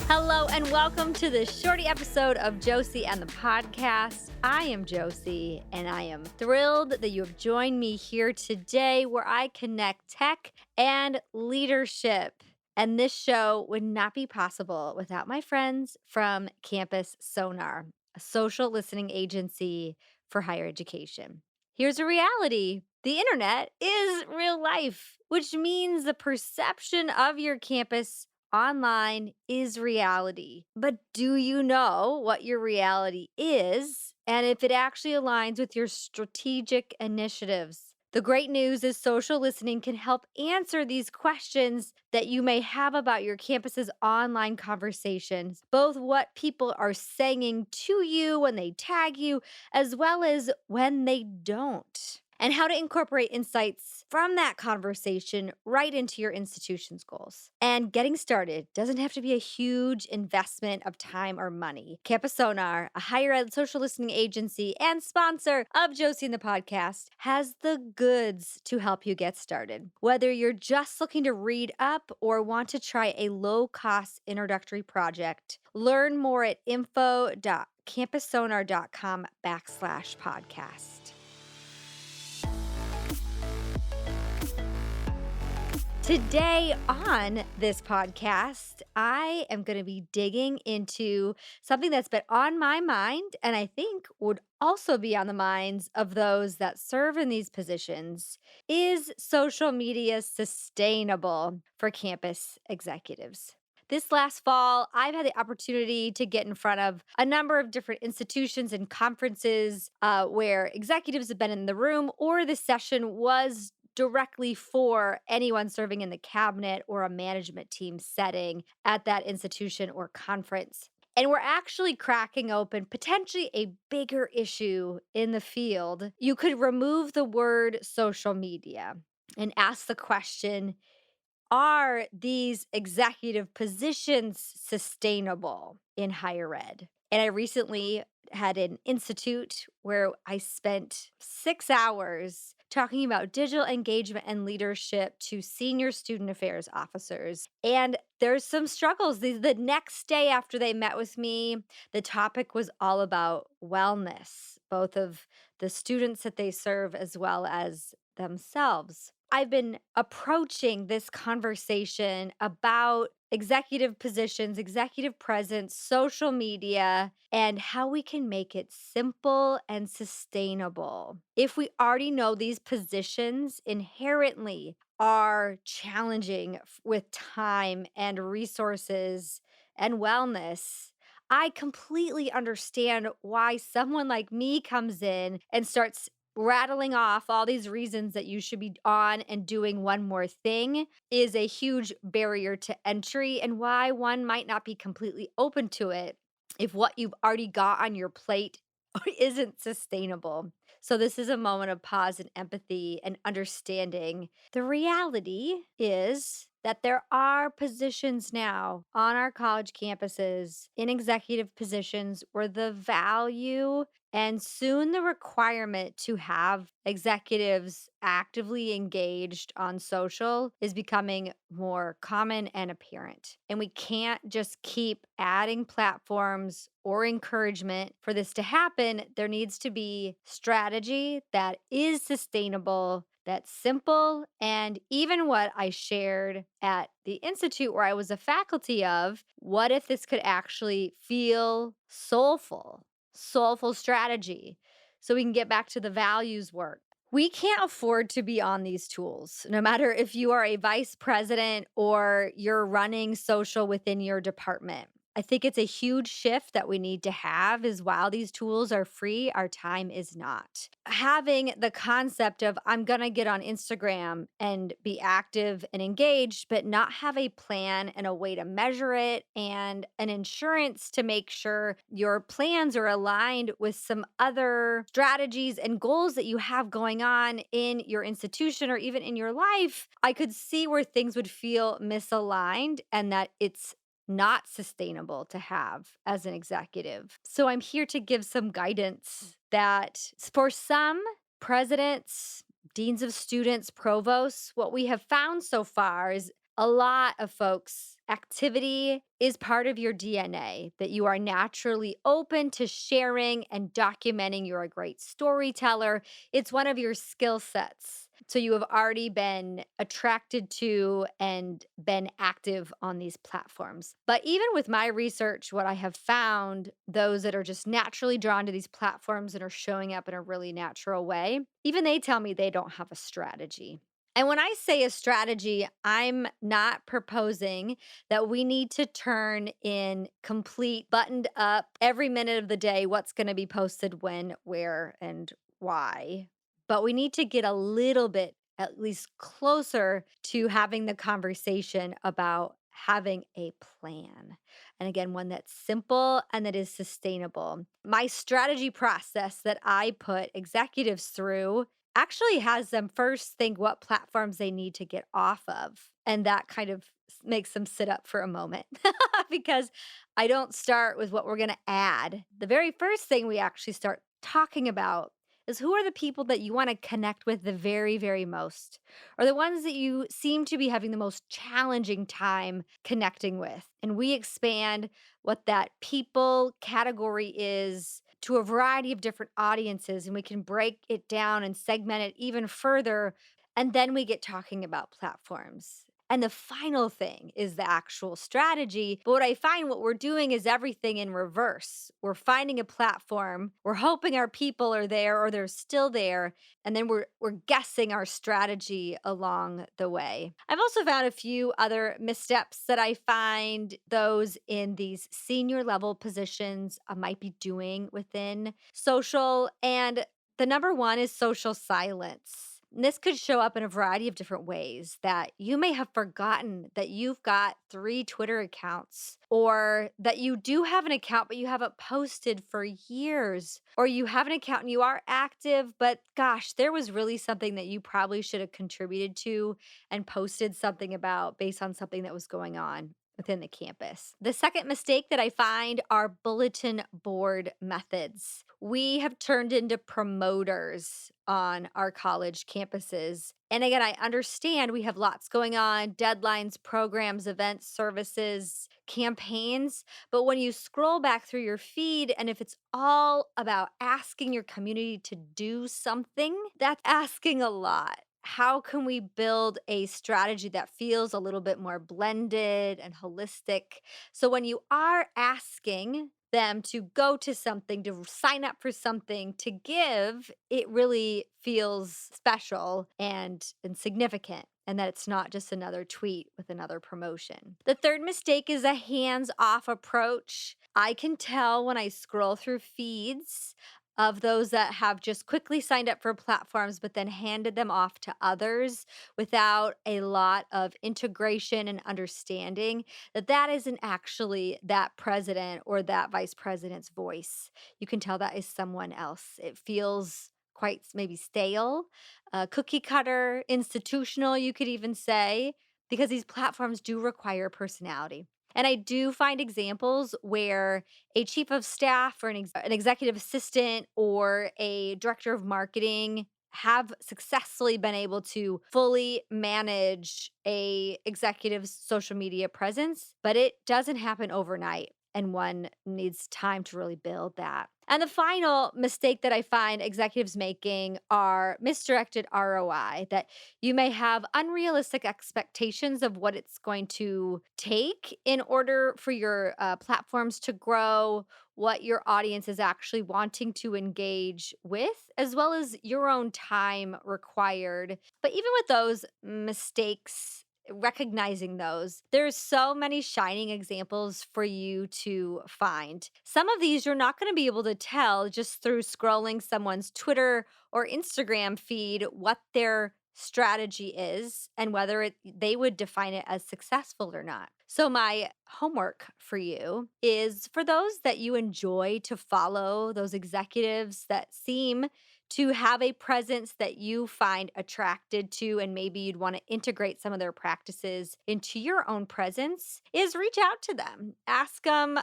Hello and welcome to this shorty episode of Josie and The Podcast. I am Josie and I am thrilled that you have joined me here today where I connect tech and leadership. And this show would not be possible without my friends from Campus Sonar, a social listening agency for higher education. Here's a reality. The internet is real life, which means the perception of your campus online is reality. But do you know what your reality is and if it actually aligns with your strategic initiatives? The great news is social listening can help answer these questions that you may have about your campus's online conversations, both what people are saying to you when they tag you, as well as when they don't, and how to incorporate insights from that conversation right into your institution's goals. And getting started doesn't have to be a huge investment of time or money. Campus Sonar, a higher ed social listening agency and sponsor of Josie and the Podcast, has the goods to help you get started. Whether you're just looking to read up or want to try a low-cost introductory project, learn more at info.campussonar.com/podcast. Today on this podcast, I am going to be digging into something that's been on my mind and I think would also be on the minds of those that serve in these positions. Is social media sustainable for campus executives? This last fall, I've had the opportunity to get in front of a number of different institutions and conferences where executives have been in the room, or the session was directly for anyone serving in the cabinet or a management team setting at that institution or conference. And we're actually cracking open potentially a bigger issue in the field. You could remove the word social media and ask the question, are these executive positions sustainable in higher ed? And I recently had an institute where I spent 6 hours talking about digital engagement and leadership to senior student affairs officers. And there's some struggles. The next day after they met with me, the topic was all about wellness, both of the students that they serve as well as themselves. I've been approaching this conversation about executive positions, executive presence, social media, and how we can make it simple and sustainable. If we already know these positions inherently are challenging with time and resources and wellness, I completely understand why someone like me comes in and starts rattling off all these reasons that you should be on and doing one more thing is a huge barrier to entry, and why one might not be completely open to it if what you've already got on your plate isn't sustainable. So, this is a moment of pause and empathy and understanding. The reality is that there are positions now on our college campuses in executive positions where the value and soon the requirement to have executives actively engaged on social is becoming more common and apparent. And we can't just keep adding platforms or encouragement for this to happen. There needs to be strategy that is sustainable, that's simple. And even what I shared at the Institute where I was a faculty of, what if this could actually feel soulful? Soulful strategy, so we can get back to the values work. We can't afford to be on these tools, no matter if you are a vice president or you're running social within your department. I think it's a huge shift that we need to have is while these tools are free, our time is not. Having the concept of I'm going to get on Instagram and be active and engaged, but not have a plan and a way to measure it and an insurance to make sure your plans are aligned with some other strategies and goals that you have going on in your institution or even in your life, I could see where things would feel misaligned and that it's not sustainable to have as an executive. So I'm here to give some guidance that for some, Presidents, deans of students, provosts, what we have found so far is a lot of folks, activity is part of your DNA, that you are naturally open to sharing and documenting. You're a great storyteller. It's one of your skill sets. So you have already been attracted to and been active on these platforms. But even with my research, what I have found, those that are just naturally drawn to these platforms and are showing up in a really natural way, even they tell me they don't have a strategy. And when I say a strategy, I'm not proposing that we need to turn in complete, buttoned up, every minute of the day, what's going to be posted when, where, and why. But we need to get a little bit, at least closer to having the conversation about having a plan. And again, one that's simple and that is sustainable. My strategy process that I put executives through actually has them first think what platforms they need to get off of. And that kind of makes them sit up for a moment because I don't start with what we're going to add. The very first thing we actually start talking about is who are the people that you want to connect with the very, very most, or the ones that you seem to be having the most challenging time connecting with. And we expand what that people category is to a variety of different audiences, and we can break it down and segment it even further. And then we get talking about platforms. And the final thing is the actual strategy. But what I find what we're doing is everything in reverse. We're finding a platform, we're hoping our people are there or they're still there, and then we're guessing our strategy along the way. I've also found a few other missteps that I find those in these senior level positions might be doing within social. And the number one is social silence. And this could show up in a variety of different ways that you may have forgotten that you've got 3 Twitter accounts, or that you do have an account, but you haven't posted for years, or you have an account and you are active, but gosh, there was really something that you probably should have contributed to and posted something about based on something that was going on within the campus. The second mistake that I find are bulletin board methods. We have turned into promoters on our college campuses. And again, I understand we have lots going on, deadlines, programs, events, services, campaigns. But when you scroll back through your feed, and if it's all about asking your community to do something, that's asking a lot. How can we build a strategy that feels a little bit more blended and holistic? So when you are asking them to go to something, to sign up for something, to give, it really feels special and significant. And that it's not just another tweet with another promotion. The third mistake is a hands off approach. I can tell when I scroll through feeds of those that have just quickly signed up for platforms, but then handed them off to others without a lot of integration and understanding, that that isn't actually that president or that vice president's voice. You can tell that is someone else. It feels quite maybe stale, cookie cutter, institutional, you could even say, because these platforms do require personality. And I do find examples where a chief of staff or an executive assistant or a director of marketing have successfully been able to fully manage a executive's social media presence, but it doesn't happen overnight, and one needs time to really build that. And the final mistake that I find executives making are misdirected ROI, that you may have unrealistic expectations of what it's going to take in order for your platforms to grow, what your audience is actually wanting to engage with, as well as your own time required. But even with those mistakes, recognizing those, there's so many shining examples for you to find. Some of these you're not going to be able to tell just through scrolling someone's Twitter or Instagram feed what their strategy is and whether they would define it as successful or not. So my homework for you is for those that you enjoy to follow, those executives that seem to have a presence that you find attracted to, and maybe you'd want to integrate some of their practices into your own presence, is reach out to them. Ask them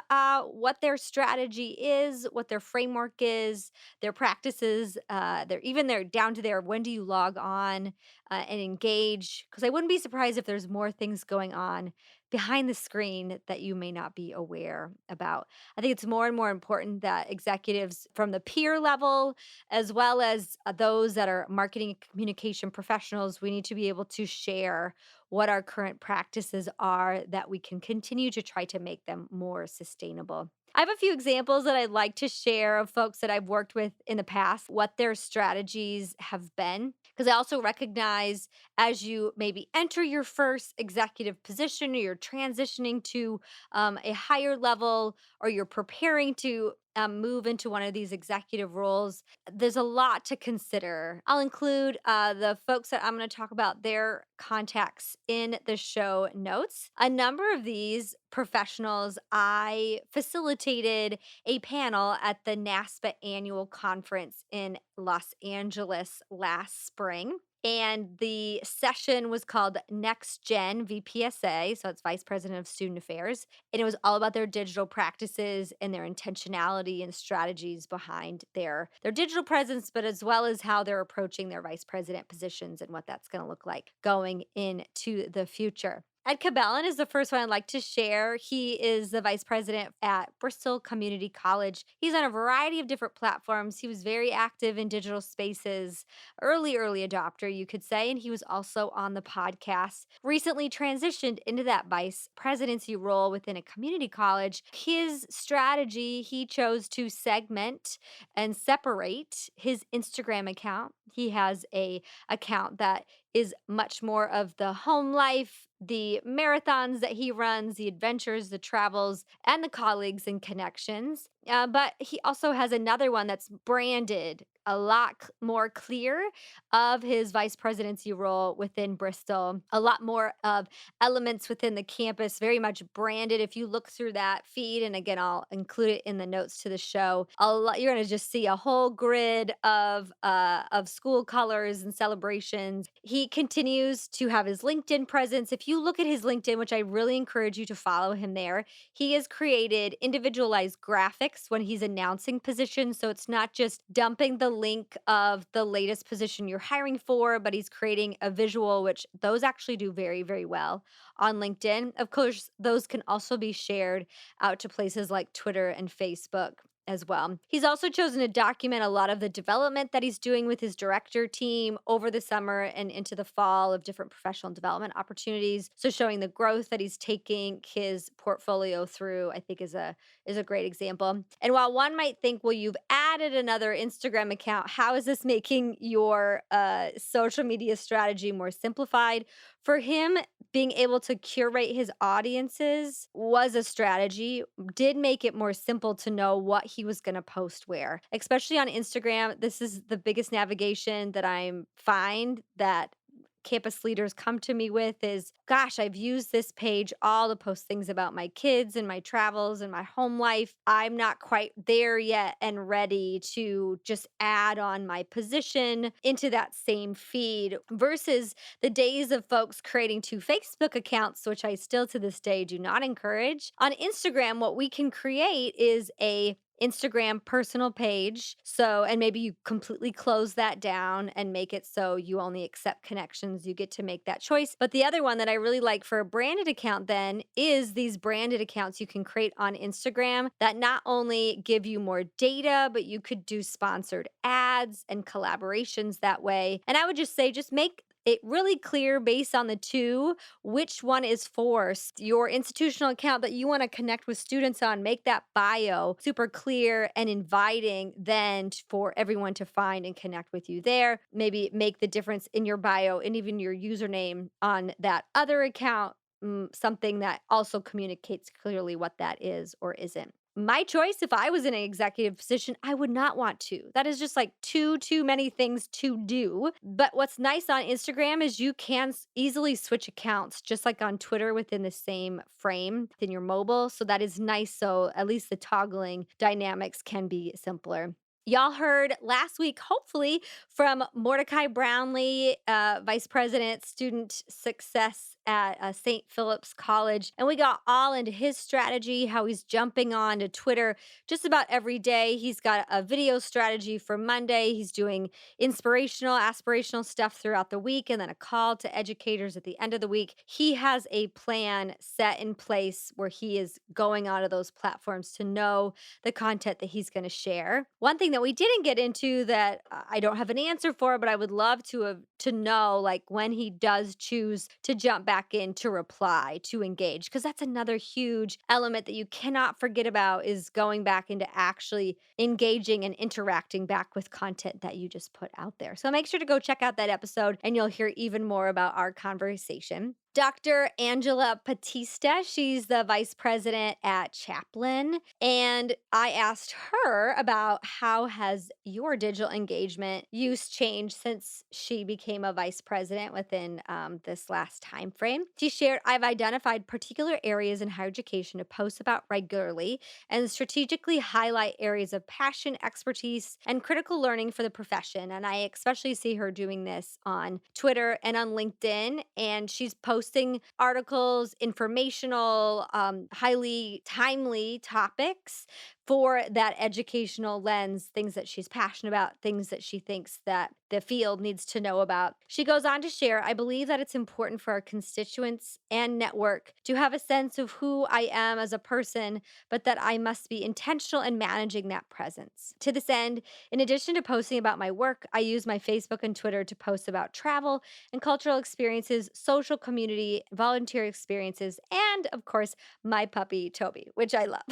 what their strategy is, what their framework is, their practices, their down to their when do you log on and engage. Because I wouldn't be surprised if there's more things going on behind the screen that you may not be aware about. I think it's more and more important that executives from the peer level, as well as those that are marketing and communication professionals, we need to be able to share what our current practices are that we can continue to try to make them more sustainable. I have a few examples that I'd like to share of folks that I've worked with in the past, what their strategies have been. Because I also recognize as you maybe enter your first executive position or you're transitioning to a higher level or you're preparing to move into one of these executive roles, there's a lot to consider. I'll include the folks that I'm going to talk about, their contacts in the show notes. A number of these professionals, I facilitated a panel at the NASPA annual conference in Los Angeles last spring. And the session was called Next Gen VPSA. So it's Vice President of Student Affairs. And it was all about their digital practices and their intentionality and strategies behind their digital presence, but as well as how they're approaching their vice president positions and what that's going to look like going into the future. Ed Cabella N is the first one I'd like to share. He is the vice president at Bristol Community College. He's on a variety of different platforms. He was very active in digital spaces, early adopter, you could say. And he was also on the podcast, recently transitioned into that vice presidency role within a community college. His strategy, he chose to segment and separate his Instagram account. He has a account that is much more of the home life, the marathons that he runs, the adventures, the travels, and the colleagues and connections. But he also has another one that's branded a lot more clear of his vice presidency role within Bristol, a lot more of elements within the campus, very much branded. If you look through that feed, and again, I'll include it in the notes to the show, you're going to just see a whole grid of school colors and celebrations. He continues to have his LinkedIn presence. If you look at his LinkedIn, which I really encourage you to follow him there, he has created individualized graphics when he's announcing positions. So it's not just dumping the link of the latest position you're hiring for, but he's creating a visual, which those actually do very, very well on LinkedIn. Of course, those can also be shared out to places like Twitter and Facebook as well. He's also chosen to document a lot of the development that he's doing with his director team over the summer and into the fall of different professional development opportunities. So showing the growth that he's taking his portfolio through, I think is a great example. And while one might think, well, you've added another Instagram account, how is this making your social media strategy more simplified? For him, being able to curate his audiences was a strategy, did make it more simple to know what he was going to post where. Especially on Instagram, this is the biggest navigation that I find that campus leaders come to me with is, gosh, I've used this page all to post things about my kids and my travels and my home life. I'm not quite there yet and ready to just add on my position into that same feed versus the days of folks creating two Facebook accounts, which I still to this day do not encourage. On Instagram, what we can create is a Instagram personal page. So, and maybe you completely close that down and make it so you only accept connections. You get to make that choice. But the other one that I really like for a branded account then is these branded accounts you can create on Instagram that not only give you more data, but you could do sponsored ads and collaborations that way. And I would just say, just make it really clear based on the two which one is for your institutional account that you want to connect with students on. Make that bio super clear and inviting then for everyone to find and connect with you there. Maybe make the difference in your bio and even your username on that other account, something that also communicates clearly what that is or isn't. My choice, if I was in an executive position, I would not want to. That is just like too many things to do. But what's nice on Instagram is you can easily switch accounts, just like on Twitter within the same frame within your mobile. So that is nice. So at least the toggling dynamics can be simpler. Y'all heard last week, hopefully, from Mordecai Brownlee, Vice President, Student Success at St. Philip's College. And we got all into his strategy, how he's jumping on to Twitter just about every day. He's got a video strategy for Monday. He's doing inspirational, aspirational stuff throughout the week, and then a call to educators at the end of the week. He has a plan set in place where he is going onto those platforms to know the content that he's going to share. One thing that we didn't get into that I don't have an answer for, but I would love to know, like, when he does choose to jump back in to reply, to engage, because that's another huge element that you cannot forget about, is going back into actually engaging and interacting back with content that you just put out there. So make sure to go check out that episode and you'll hear even more about our conversation. Dr. Angela Batista, she's the vice president at Chaplin, and I asked her about how has your digital engagement use changed since she became a vice president within this last time frame. She shared, I've identified particular areas in higher education to post about regularly and strategically highlight areas of passion, expertise, and critical learning for the profession. And I especially see her doing this on Twitter and on LinkedIn. And she's posting articles, informational, highly timely topics for that educational lens, things that she's passionate about, things that she thinks that the field needs to know about. She goes on to share, I believe that it's important for our constituents and network to have a sense of who I am as a person, but that I must be intentional in managing that presence. To this end, in addition to posting about my work, I use my Facebook and Twitter to post about travel and cultural experiences, social community, volunteer experiences, and of course, my puppy, Toby, which I love.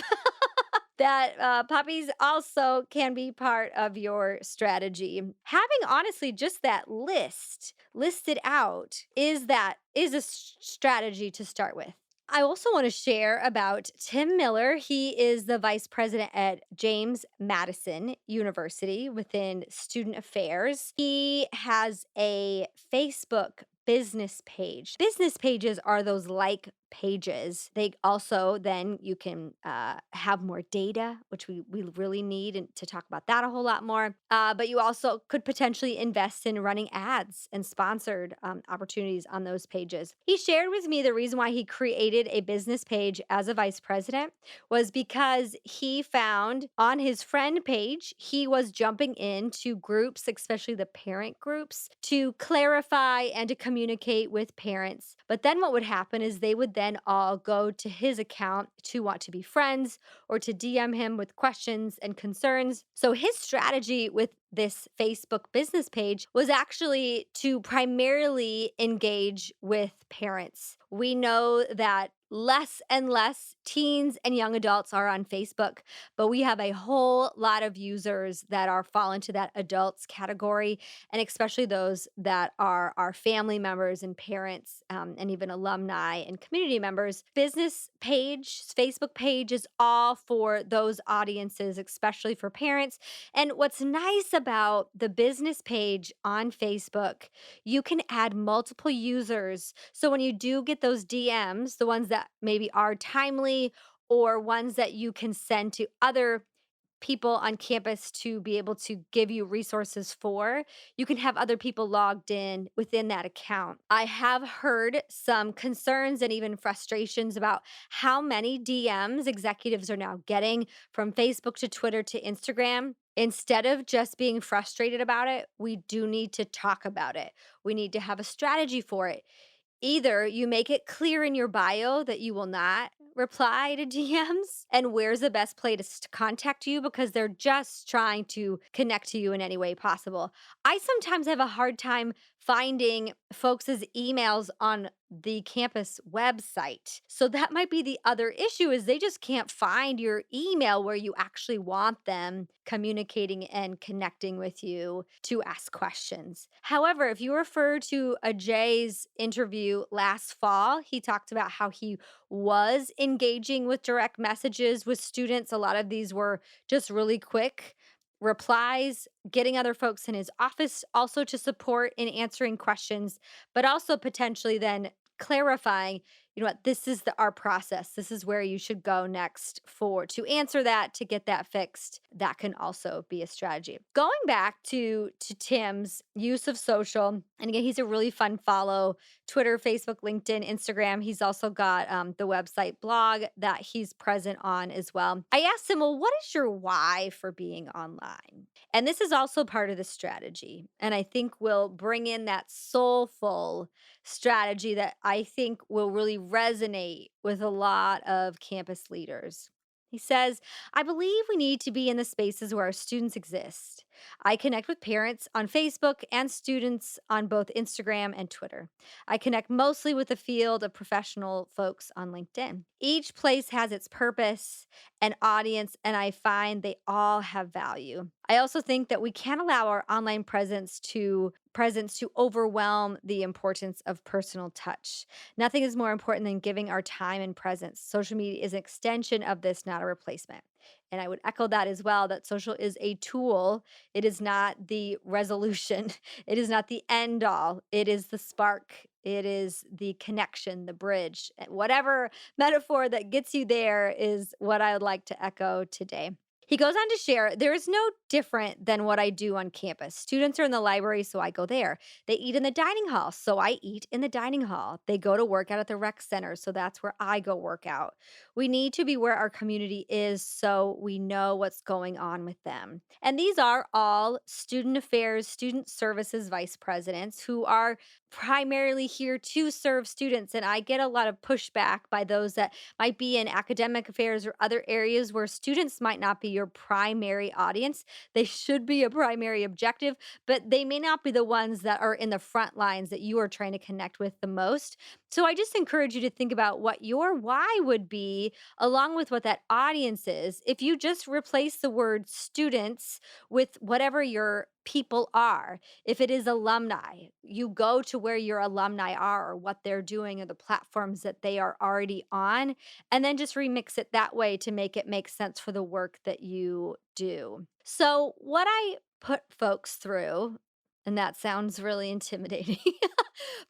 That puppies also can be part of your strategy. Having honestly just that list listed out is a strategy to start with. I also want to share about Tim Miller. He is the vice president at James Madison University within student affairs. He has a Facebook business page. Business pages are those like pages. They also then you can have more data, which we really need, and to talk about that a whole lot more. But you also could potentially invest in running ads and sponsored opportunities on those pages. He shared with me the reason why he created a business page as a vice president was because he found on his friend page, he was jumping into groups, especially the parent groups, to clarify and to communicate with parents. But then what would happen is they would then all go to his account to want to be friends or to DM him with questions and concerns. So his strategy with this Facebook business page was actually to primarily engage with parents. We know that less and less teens and young adults are on Facebook, but we have a whole lot of users that are fall into that adults category, and especially those that are our family members and parents, and even alumni and community members. Business page, Facebook page is all for those audiences, especially for parents. And what's nice about the business page on Facebook, you can add multiple users. So when you do get those DMs, the ones that maybe are timely or ones that you can send to other people on campus to be able to give you resources for, you can have other people logged in within that account. I have heard some concerns and even frustrations about how many DMs executives are now getting from Facebook to Twitter to Instagram. Instead of just being frustrated about it, we do need to talk about it. We need to have a strategy for it. Either you make it clear in your bio that you will not reply to DMs, and where's the best place to contact you because they're just trying to connect to you in any way possible. I sometimes have a hard time finding folks' emails on the campus website. So that might be the other issue, is they just can't find your email where you actually want them communicating and connecting with you to ask questions. However, if you refer to Ajay's interview last fall, he talked about how he was engaging with direct messages with students. A lot of these were just really quick replies, getting other folks in his office also to support in answering questions, but also potentially then clarifying you know what, this is our process. This is where you should go next for to answer that, to get that fixed. That can also be a strategy. Going back to Tim's use of social, and again, he's a really fun follow: Twitter, Facebook, LinkedIn, Instagram. He's also got the website blog that he's present on as well. I asked him, well, what is your why for being online? And this is also part of the strategy. And I think will bring in that soulful strategy that I think will really resonate with a lot of campus leaders. He says, I believe we need to be in the spaces where our students exist. I connect with parents on Facebook and students on both Instagram and Twitter. I connect mostly with the field of professional folks on LinkedIn. Each place has its purpose and audience, and I find they all have value. I also think that we can't allow our online presence to overwhelm the importance of personal touch. Nothing is more important than giving our time and presence. Social media is an extension of this, not a replacement. And I would echo that as well, that social is a tool. It is not the resolution. It is not the end all. It is the spark. It is the connection, the bridge. Whatever metaphor that gets you there is what I would like to echo today. He goes on to share, there is no different than what I do on campus. Students are in the library, so I go there. They eat in the dining hall, so I eat in the dining hall. They go to work out at the rec center, so that's where I go work out. We need to be where our community is so we know what's going on with them. And these are all student affairs, student services vice presidents who are primarily here to serve students. And I get a lot of pushback by those that might be in academic affairs or other areas where students might not be your primary audience. They should be a primary objective, but they may not be the ones that are in the front lines that you are trying to connect with the most. So I just encourage you to think about what your why would be, along with what that audience is. If you just replace the word students with whatever your people are, if it is alumni, you go to where your alumni are or what they're doing or the platforms that they are already on, and then just remix it that way to make it make sense for the work that you do. So, what I put folks through, and that sounds really intimidating,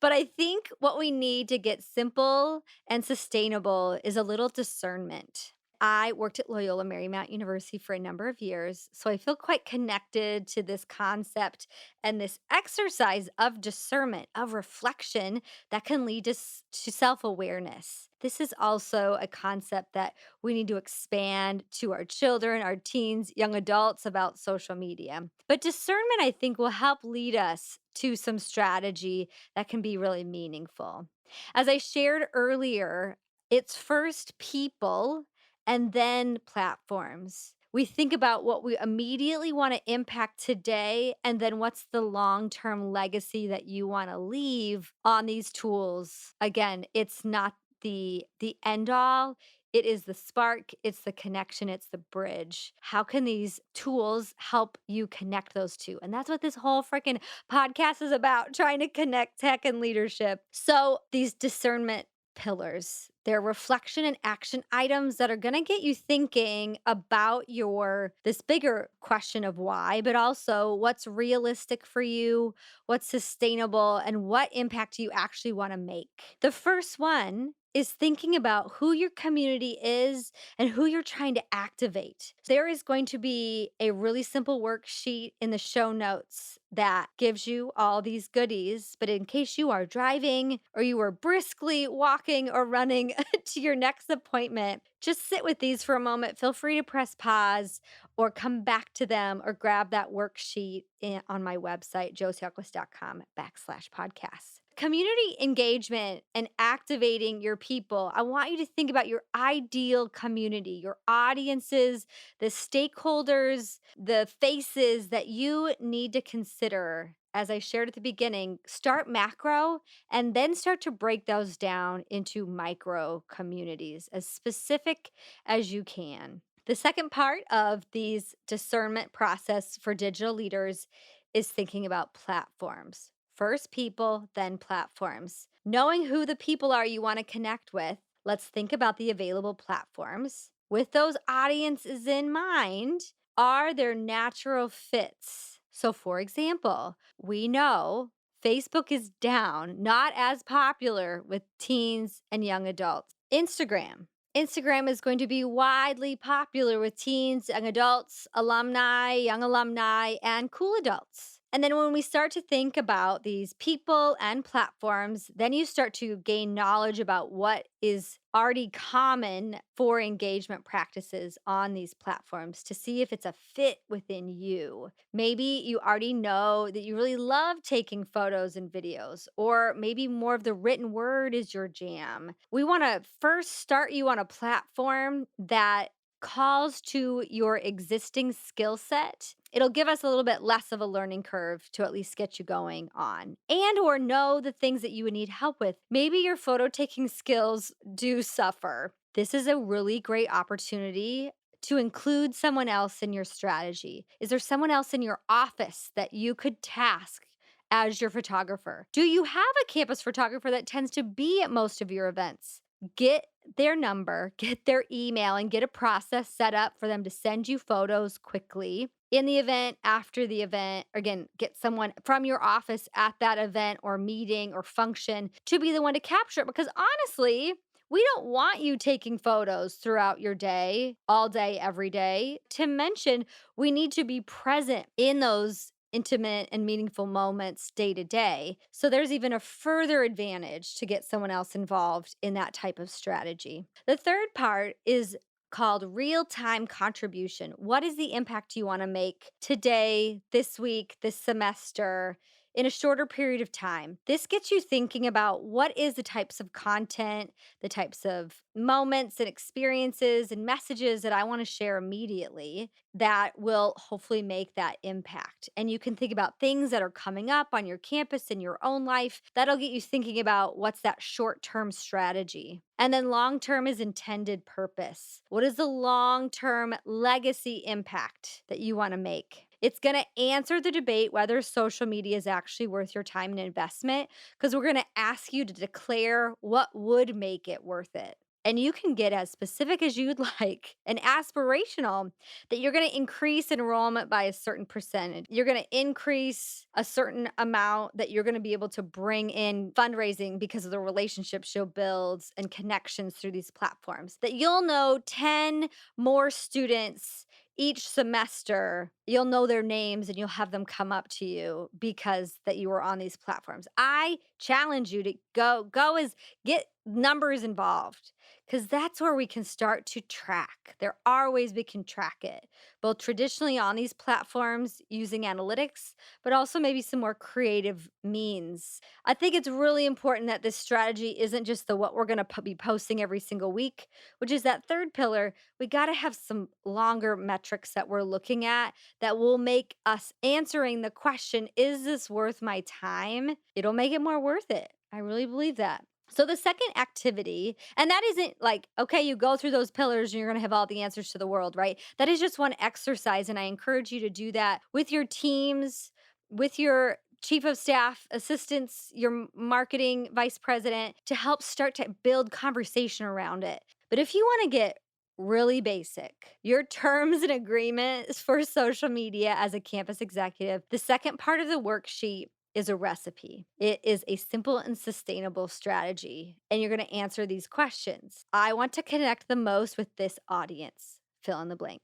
but I think what we need to get simple and sustainable is a little discernment. I worked at Loyola Marymount University for a number of years, so I feel quite connected to this concept and this exercise of discernment, of reflection that can lead to self awareness. This is also a concept that we need to expand to our children, our teens, young adults about social media. But discernment, I think, will help lead us to some strategy that can be really meaningful. As I shared earlier, it's first people and then platforms. We think about what we immediately want to impact today, and then what's the long term legacy that you want to leave on these tools. Again, it's not the end all. It is the spark, it's the connection, it's the bridge. How can these tools help you connect those two? And that's what this whole freaking podcast is about, trying to connect tech and leadership. So, these discernment pillars. They're reflection and action items that are going to get you thinking about your this bigger question of why, but also what's realistic for you, what's sustainable, and what impact you actually want to make. The first one is thinking about who your community is and who you're trying to activate. There is going to be a really simple worksheet in the show notes that gives you all these goodies. But in case you are driving or you are briskly walking or running to your next appointment, just sit with these for a moment. Feel free to press pause or come back to them or grab that worksheet on my website, josieahlquist.com/podcast. Community engagement and activating your people. I want you to think about your ideal community, your audiences, the stakeholders, the faces that you need to consider. As I shared at the beginning, start macro and then start to break those down into micro communities, as specific as you can. The second part of these discernment process for digital leaders is thinking about platforms. First people, then platforms. Knowing who the people are you want to connect with, let's think about the available platforms. With those audiences in mind, are there natural fits? So, for example, we know Facebook is down, not as popular with teens and young adults. Instagram. Instagram is going to be widely popular with teens, young adults, alumni, young alumni, and cool adults. And then when we start to think about these people and platforms, then you start to gain knowledge about what is already common for engagement practices on these platforms to see if it's a fit within you. Maybe you already know that you really love taking photos and videos, or maybe more of the written word is your jam. We want to first start you on a platform that calls to your existing skill set. It'll give us a little bit less of a learning curve to at least get you going on and or know the things that you would need help with. Maybe your photo taking skills do suffer. This is a really great opportunity to include someone else in your strategy. Is there someone else in your office that you could task as your photographer? Do you have a campus photographer that tends to be at most of your events? Get their number, get their email, and get a process set up for them to send you photos quickly in the event, after the event. Again, get someone from your office at that event or meeting or function to be the one to capture it. Because honestly, we don't want you taking photos throughout your day, all day, every day. To mention, we need to be present in those intimate and meaningful moments day to day. So there's even a further advantage to get someone else involved in that type of strategy. The third part is called real-time contribution. What is the impact you want to make today, this week, this semester, in a shorter period of time? This gets you thinking about what is the types of content, the types of moments and experiences and messages that I want to share immediately that will hopefully make that impact. And you can think about things that are coming up on your campus in your own life. That'll get you thinking about what's that short term strategy. And then long term is intended purpose. What is the long term legacy impact that you want to make? It's going to answer the debate whether social media is actually worth your time and investment, because we're going to ask you to declare what would make it worth it. And you can get as specific as you'd like and aspirational that you're going to increase enrollment by a certain percentage. You're going to increase a certain amount that you're going to be able to bring in fundraising because of the relationships you'll build and connections through these platforms. That you'll know 10 more students each semester. You'll know their names and you'll have them come up to you because that you were on these platforms. I challenge you to go as get numbers involved, because that's where we can start to track. There are ways we can track it, both traditionally on these platforms using analytics, but also maybe some more creative means. I think it's really important that this strategy isn't just the what we're going to be posting every single week, which is that third pillar. We got to have some longer metrics that we're looking at that will make us answering the question, is this worth my time? It'll make it more worth it. I really believe that. So the second activity, and that isn't like, okay, you go through those pillars and you're going to have all the answers to the world, right? That is just one exercise. And I encourage you to do that with your teams, with your chief of staff, assistants, your marketing vice president to help start to build conversation around it. But if you want to get really basic, your terms and agreements for social media as a campus executive, the second part of the worksheet is a recipe. It is a simple and sustainable strategy. And you're going to answer these questions. I want to connect the most with this audience. Fill in the blank.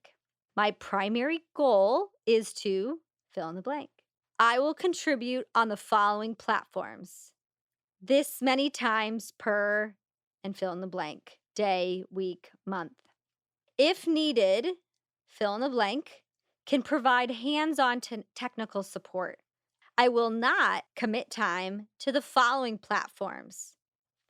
My primary goal is to fill in the blank. I will contribute on the following platforms this many times per and fill in the blank day, week, month. If needed, fill in the blank, can provide hands on technical support. I will not commit time to the following platforms.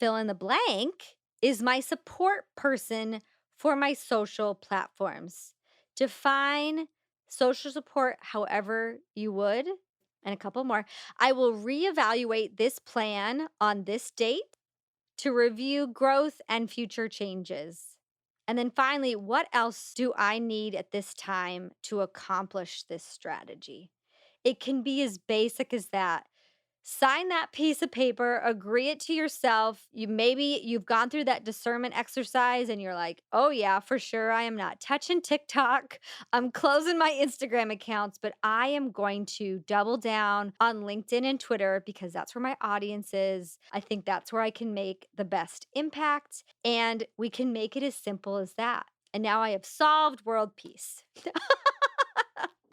Fill in the blank is my support person for my social platforms. Define social support however you would. And a couple more. I will reevaluate this plan on this date to review growth and future changes. And then finally, what else do I need at this time to accomplish this strategy? It can be as basic as that. Sign that piece of paper, agree it to yourself. You've gone through that discernment exercise and you're like, "Oh yeah, for sure I am not touching TikTok. I'm closing my Instagram accounts, but I am going to double down on LinkedIn and Twitter because that's where my audience is. I think that's where I can make the best impact and we can make it as simple as that." And now I have solved world peace.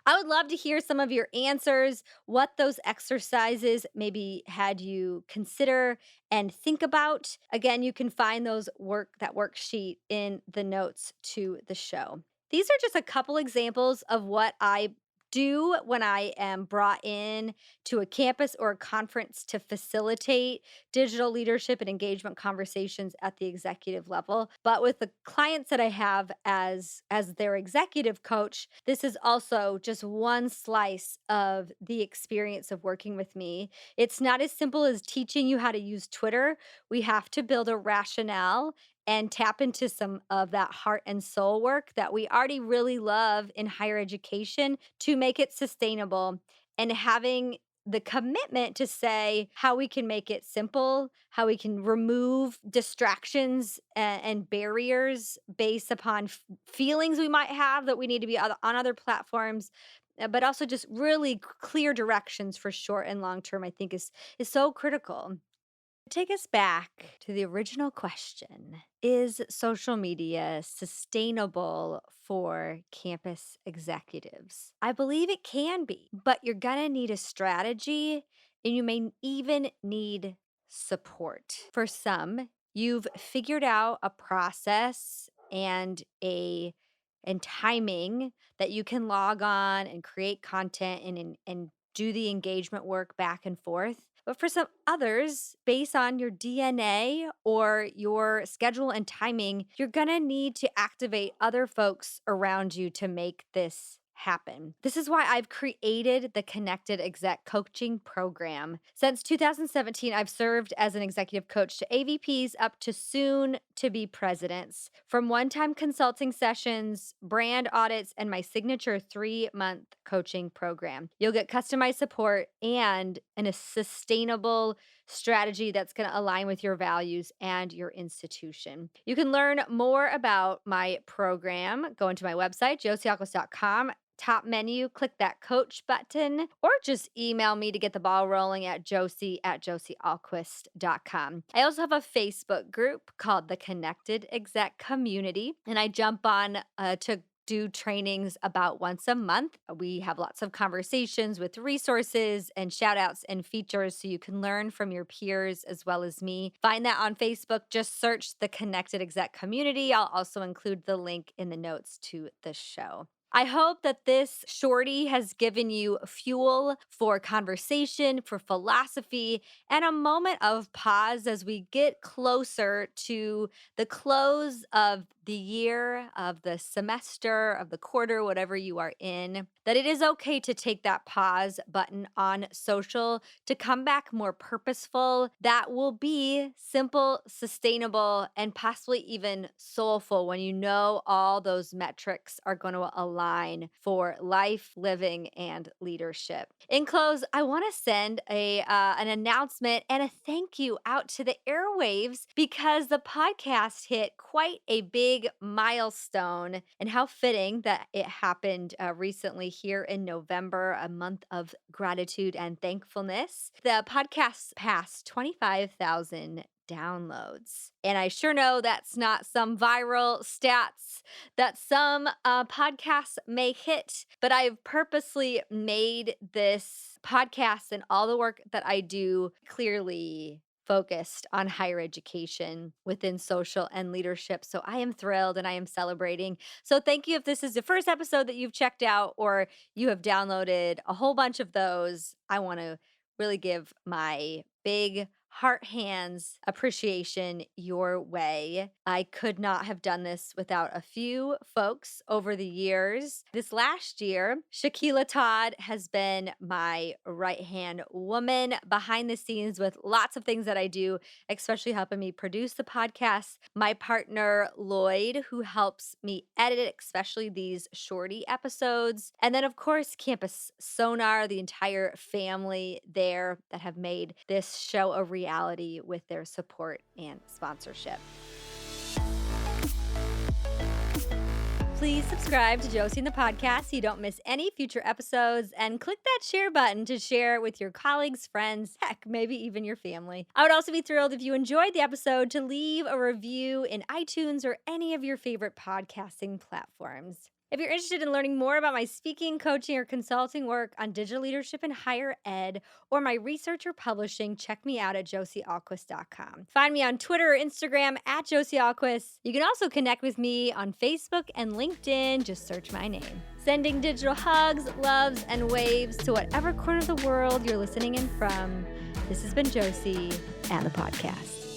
I would love to hear some of your answers, what those exercises maybe had you consider and think about. Again, you can find that worksheet in the notes to the show. These are just a couple examples of what I do when I am brought in to a campus or a conference to facilitate digital leadership and engagement conversations at the executive level. But with the clients that I have as their executive coach, this is also just one slice of the experience of working with me. It's not as simple as teaching you how to use Twitter. We have to build a rationale and tap into some of that heart and soul work that we already really love in higher education to make it sustainable, and having the commitment to say how we can make it simple, how we can remove distractions and barriers based upon feelings we might have that we need to be on other platforms, but also just really clear directions for short and long term, I think is so critical. Take us back to the original question. Is social media sustainable for campus executives? I believe it can be, but you're going to need a strategy and you may even need support. For some, you've figured out a process and timing that you can log on and create content and do the engagement work back and forth. But for some others, based on your DNA or your schedule and timing, you're going to need to activate other folks around you to make this happen. This is why I've created the Connected Exec Coaching Program. Since 2017, I've served as an executive coach to AVPs up to soon to be presidents. From one time consulting sessions, brand audits, and my signature 3-month coaching program, you'll get customized support and a sustainable strategy that's going to align with your values and your institution. You can learn more about my program. Go into my website, josieahlquist.com. Top menu, click that coach button, or just email me to get the ball rolling at josie@josieahlquist.com. I also have a Facebook group called the Connected Exec Community, and I jump on to do trainings about once a month. We have lots of conversations with resources and shout outs and features so you can learn from your peers as well as me. Find that on Facebook. Just search the Connected Exec Community. I'll also include the link in the notes to the show. I hope that this shorty has given you fuel for conversation, for philosophy, and a moment of pause as we get closer to the close of the year, of the semester, of the quarter, whatever you are in, that it is okay to take that pause button on social to come back more purposeful. That will be simple, sustainable, and possibly even soulful when you know all those metrics are going to align for life, living, and leadership. In close, I want to send an announcement and a thank you out to the airwaves because the podcast hit quite a big milestone, and how fitting that it happened recently here in November, a month of gratitude and thankfulness. The podcast passed 25,000 downloads. And I sure know that's not some viral stats that some podcasts may hit, but I've purposely made this podcast and all the work that I do clearly focused on higher education within social and leadership. So I am thrilled and I am celebrating. So thank you if this is the first episode that you've checked out or you have downloaded a whole bunch of those. I want to really give my big heart hands appreciation your way. I could not have done this without a few folks over the years. This last year, Shaquila Todd has been my right hand woman behind the scenes with lots of things that I do, especially helping me produce the podcast. My partner, Lloyd, who helps me edit, especially these shorty episodes. And then, of course, Campus Sonar, the entire family there that have made this show a reality with their support and sponsorship. Please subscribe to Josie and the Podcast so you don't miss any future episodes, and click that share button to share with your colleagues, friends, heck, maybe even your family. I would also be thrilled if you enjoyed the episode to leave a review in iTunes or any of your favorite podcasting platforms. If you're interested in learning more about my speaking, coaching, or consulting work on digital leadership and higher ed, or my research or publishing, check me out at josieahlquist.com. Find me on Twitter or Instagram at Josie Ahlquist. You can also connect with me on Facebook and LinkedIn. Just search my name. Sending digital hugs, loves, and waves to whatever corner of the world you're listening in from. This has been Josie and the Podcast.